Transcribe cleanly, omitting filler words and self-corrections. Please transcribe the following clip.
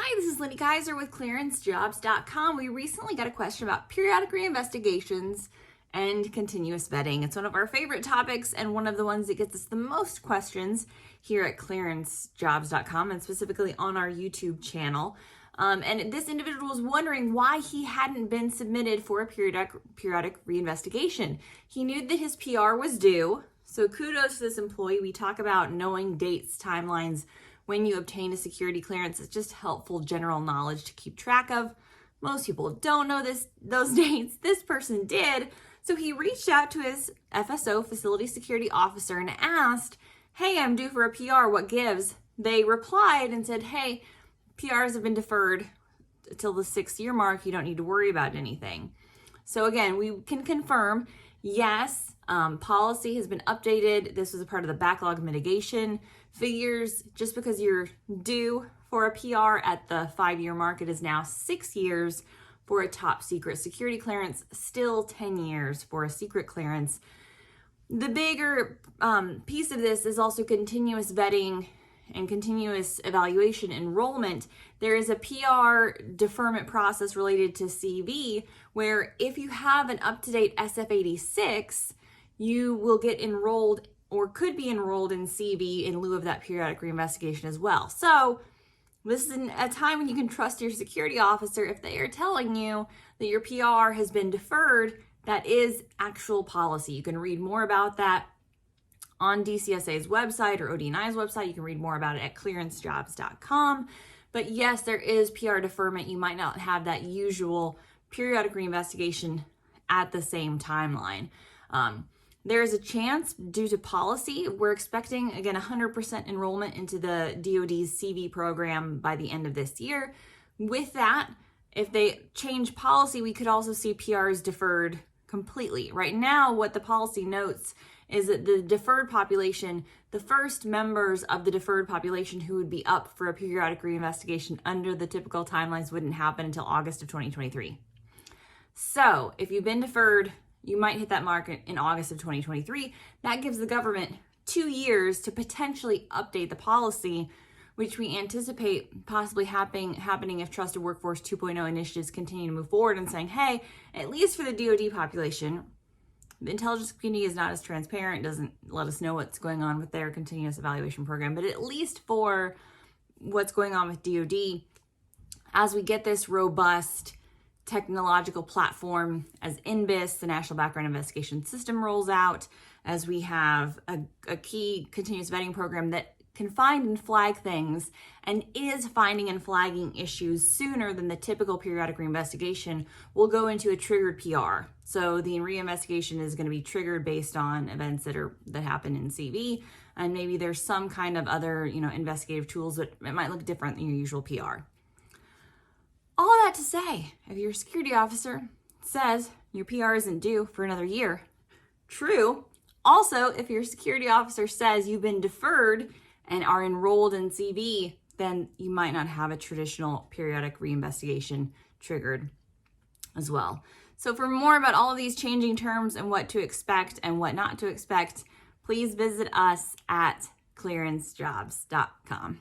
Hi, this is Lindy Kaiser with clearancejobs.com. We recently got a question about periodic reinvestigations and continuous vetting. It's one of our favorite topics and one of the ones that gets us the most questions here at clearancejobs.com and specifically on our YouTube channel. And this individual was wondering why he hadn't been submitted for a periodic reinvestigation. He knew that his PR was due, so kudos to this employee. We talk about knowing dates, timelines, when you obtain a security clearance. It's just helpful general knowledge to keep track of. Most people don't know those dates. This person did. So he reached out to his FSO, Facility Security Officer, and asked, hey, I'm due for a PR, what gives? They replied and said, hey, PRs have been deferred till the 6-year mark. You don't need to worry about anything. So again, we can confirm, yes, policy has been updated. This was a part of the backlog mitigation figures. Just because you're due for a PR at the 5-year mark, it is now 6 years for a top secret security clearance, still 10 years for a secret clearance. The bigger piece of this is also continuous vetting and continuous evaluation enrollment. There is a PR deferment process related to CV where if you have an up-to-date SF-86, you will get enrolled or could be enrolled in CV in lieu of that periodic reinvestigation as well. So this is a time when you can trust your security officer. If they are telling you that your PR has been deferred, that is actual policy. You can read more about that on DCSA's website or OD&I's website. You can read more about it at clearancejobs.com. But yes, there is PR deferment. You might not have that usual periodic reinvestigation at the same timeline. There is a chance due to policy. We're expecting, again, 100% enrollment into the DoD's CV program by the end of this year. With that, if they change policy, we could also see PRs deferred completely. Right now, what the policy notes is that the deferred population, the first members of the deferred population who would be up for a periodic reinvestigation under the typical timelines wouldn't happen until August of 2023. So if you've been deferred, you might hit that mark in August of 2023. That gives the government 2 years to potentially update the policy, which we anticipate possibly happening if Trusted Workforce 2.0 initiatives continue to move forward and saying, hey, at least for the DoD population, the intelligence community is not as transparent, doesn't let us know what's going on with their continuous evaluation program, but at least for what's going on with DoD, as we get this robust technological platform, as NBIS, the National Background Investigation System, rolls out, as we have a key continuous vetting program that can find and flag things and is finding and flagging issues sooner than the typical periodic reinvestigation, will go into a triggered PR. So the reinvestigation is going to be triggered based on events that happen in CV, and maybe there's some kind of other, investigative tools that it might look different than your usual PR. All that to say, if your security officer says your PR isn't due for another year, true. Also, if your security officer says you've been deferred and are enrolled in CV, then you might not have a traditional periodic reinvestigation triggered as well. So for more about all of these changing terms and what to expect and what not to expect, please visit us at clearancejobs.com.